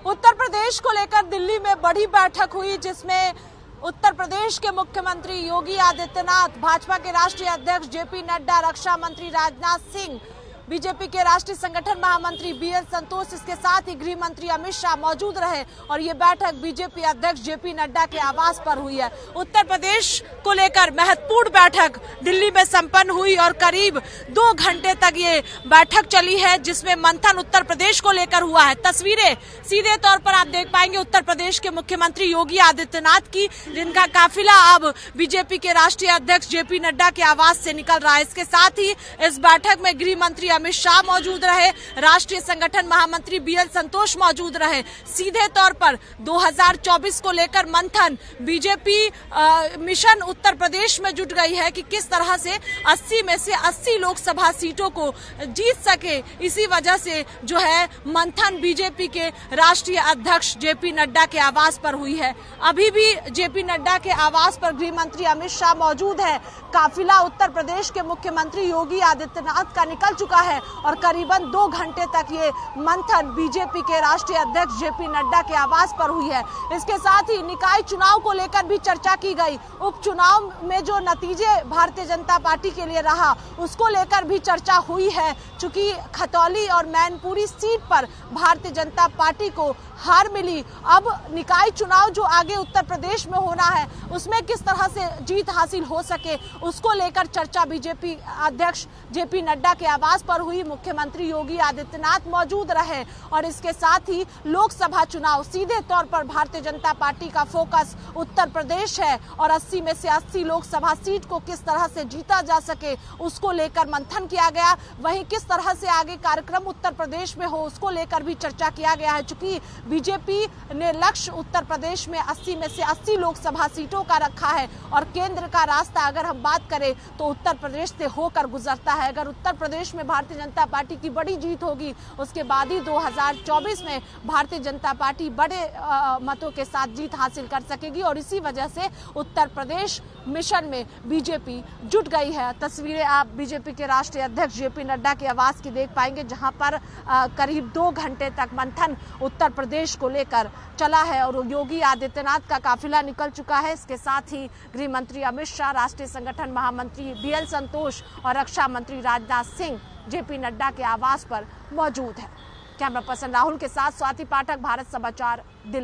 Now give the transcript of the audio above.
उत्तर प्रदेश को लेकर दिल्ली में बड़ी बैठक हुई, जिसमें उत्तर प्रदेश के मुख्यमंत्री योगी आदित्यनाथ, भाजपा के राष्ट्रीय अध्यक्ष जेपी नड्डा, रक्षा मंत्री राजनाथ सिंह, बीजेपी के राष्ट्रीय संगठन महामंत्री बीएल संतोष, इसके साथ ही गृह मंत्री अमित शाह मौजूद रहे। और ये बैठक बीजेपी अध्यक्ष जेपी नड्डा के आवास पर हुई है। उत्तर प्रदेश को लेकर महत्वपूर्ण बैठक दिल्ली में संपन्न हुई और करीब 2 घंटे तक ये बैठक चली है, जिसमें मंथन उत्तर प्रदेश को लेकर हुआ है। तस्वीरें सीधे तौर पर आप देख पाएंगे उत्तर प्रदेश के मुख्यमंत्री योगी आदित्यनाथ की, जिनका काफिला अब बीजेपी के राष्ट्रीय अध्यक्ष जेपी नड्डा के आवास से निकल रहा है। इसके साथ ही इस बैठक में गृह मंत्री अमित शाह मौजूद रहे, राष्ट्रीय संगठन महामंत्री बीएल संतोष मौजूद रहे। सीधे तौर पर 2024 को लेकर मंथन, बीजेपी मिशन उत्तर प्रदेश में जुट गई है कि किस तरह से 80 में से 80 लोकसभा सीटों को जीत सके। इसी वजह से जो है मंथन बीजेपी के राष्ट्रीय अध्यक्ष जेपी नड्डा के आवास पर हुई है। अभी भी जेपी नड्डा के आवास पर गृह मंत्री अमित शाह मौजूद है। काफिला उत्तर प्रदेश के मुख्यमंत्री योगी आदित्यनाथ का निकल चुका है और करीबन 2 घंटे तक ये मंथन बीजेपी के राष्ट्रीय अध्यक्ष जेपी नड्डा के आवास पर हुई है। इसके साथ ही निकाय चुनाव को लेकर भी चर्चा की गई। उपचुनाव में जो नतीजे भारतीय जनता पार्टी के लिए रहा, उसको लेकर भी चर्चा हुई है। चूंकि खतौली और मैनपुरी सीट पर भारतीय जनता पार्टी को हार मिली, अब निकाय चुनाव जो आगे उत्तर प्रदेश में होना है, उसमें किस तरह से जीत हासिल हो सके, उसको लेकर चर्चा बीजेपी अध्यक्ष जेपी नड्डा के आवास पर हुई। मुख्यमंत्री योगी आदित्यनाथ मौजूद रहे और इसके साथ ही लोकसभा चुनाव, सीधे तौर पर भारतीय जनता पार्टी का फोकस उत्तर प्रदेश है और 80 में से 80 लोकसभा सीट को किस तरह से जीता जा सके, उसको लेकर मंथन किया गया। वहीं किस तरह से आगे कार्यक्रम उत्तर प्रदेश में हो, उसको लेकर भी चर्चा किया गया है। चूंकि बीजेपी ने लक्ष्य उत्तर प्रदेश में 80 में से 80 लोकसभा सीटों का रखा है और केंद्र का रास्ता अगर हम बात करें तो उत्तर प्रदेश से होकर गुजरता है। अगर उत्तर प्रदेश में भारतीय जनता पार्टी की बड़ी जीत होगी, उसके बाद ही 2024 में भारतीय जनता पार्टी बड़े मतों के साथ जीत हासिल कर सकेगी और इसी वजह से उत्तर प्रदेश मिशन में बीजेपी जुट गई है। तस्वीरें आप बीजेपी के राष्ट्रीय अध्यक्ष जेपी नड्डा के आवास की देख पाएंगे, जहां पर करीब 2 घंटे तक मंथन उत्तर प्रदेश को लेकर चला है और योगी आदित्यनाथ का काफिला निकल चुका है। इसके साथ ही गृह मंत्री अमित शाह, राष्ट्रीय संगठन महामंत्री बीएल संतोष और रक्षा मंत्री राजनाथ सिंह जेपी नड्डा के आवास पर मौजूद है। कैमरा पर्सन राहुल के साथ स्वाति पाठक, भारत समाचार, दिल्ली।